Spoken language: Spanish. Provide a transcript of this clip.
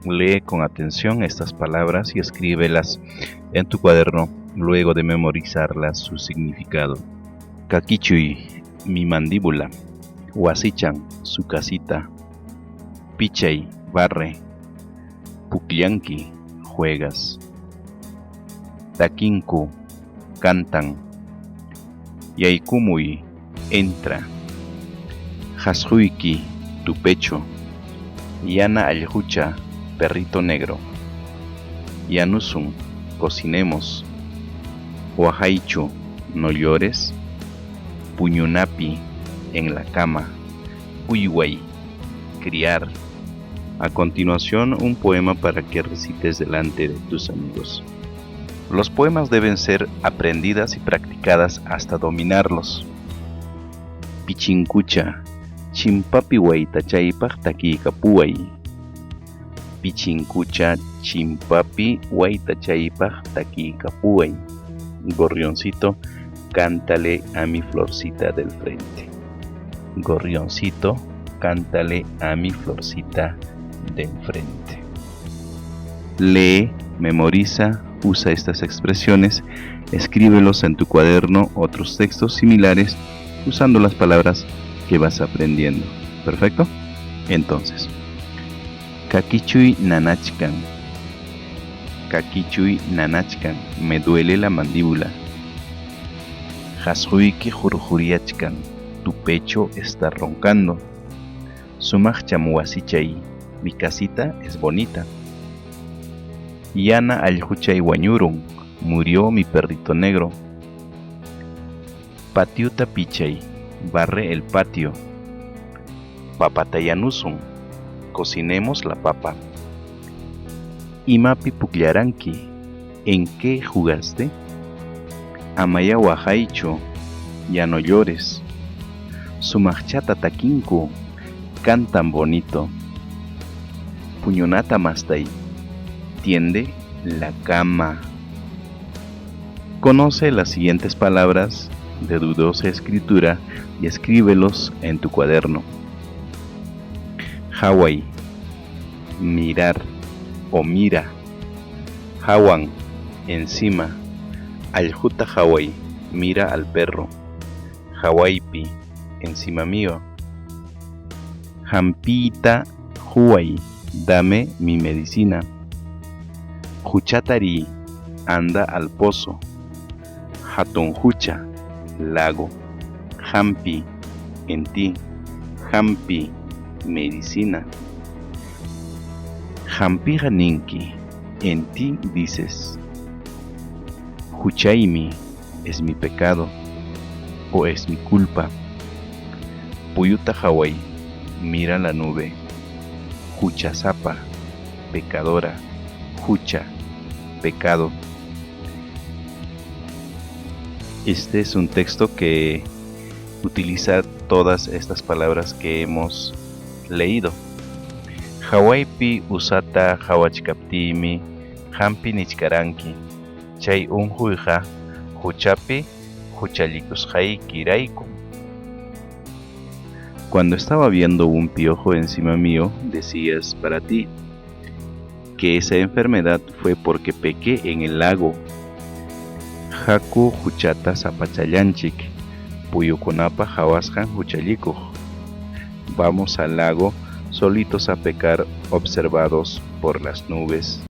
Lee con atención estas palabras y escríbelas en tu cuaderno luego de memorizarlas su significado. Kakichui, mi mandíbula. Huasichan, su casita. Pichay, barre. Pukllanki, juegas. Takinku, cantan. Yaykumui, entra. Hashuiki, tu pecho. Yana Aljucha, perrito negro. Yanusun, cocinemos. Huajaichu, no llores. Puñunapi, en la cama. Uyuay, criar. A continuación, un poema para que recites delante de tus amigos. Los poemas deben ser aprendidas y practicadas hasta dominarlos. Pichinkucha, chimpapi waitachaypaq takiykapuway. Pichinkucha, chimpapi waitachaypaq takiykapuway. Gorrioncito, cántale a mi florcita del frente. Gorrioncito, cántale a mi florcita del frente. Lee, memoriza, usa estas expresiones, escríbelos en tu cuaderno otros textos similares usando las palabras que vas aprendiendo. ¿Perfecto? Entonces, Kakichui nanachkan. Kakichui nanachkan, me duele la mandíbula. Hashuiki jurjuriachkan, tu pecho está roncando. Sumach chamuasichay, mi casita es bonita. Yana aljuchay wañurun, murió mi perrito negro. Patiuta pichay, barre el patio. Papatayanusun, cocinemos la papa. Imapi puklaranki, ¿en qué jugaste? Amaya Huajaicho, ya no llores. Sumachata takinku, cantan bonito. Puñonata mastai, tiende la cama. Conoce las siguientes palabras de dudosa escritura y escríbelos en tu cuaderno. Hawai, mirar o mira. Hawan, encima. Aljuta Hawai, mira al perro. Hawaipi, encima mío. Jampita Huay, dame mi medicina. Juchatari, anda al pozo. Hatonjucha, lago. Jampi, en ti. Jampi, medicina. Jampi Janinki, en ti dices. Juchaimi, es mi pecado o es mi culpa. Puyuta Hawai, mira la nube. Juchazapa, pecadora. Jucha, pecado. Este es un texto que utiliza todas estas palabras que hemos leído. Hawaipi usata hawachkaptimi, hampi nichkaranki, chay unjuija, huchapi, huchalikushaiki raikum. Cuando estaba viendo un piojo encima mío, decías para ti que esa enfermedad fue porque pequé en el lago. Haku huchata zapachayanchik, puyukunapa hawasjan huchalikuj. Vamos al lago solitos a pecar, observados por las nubes.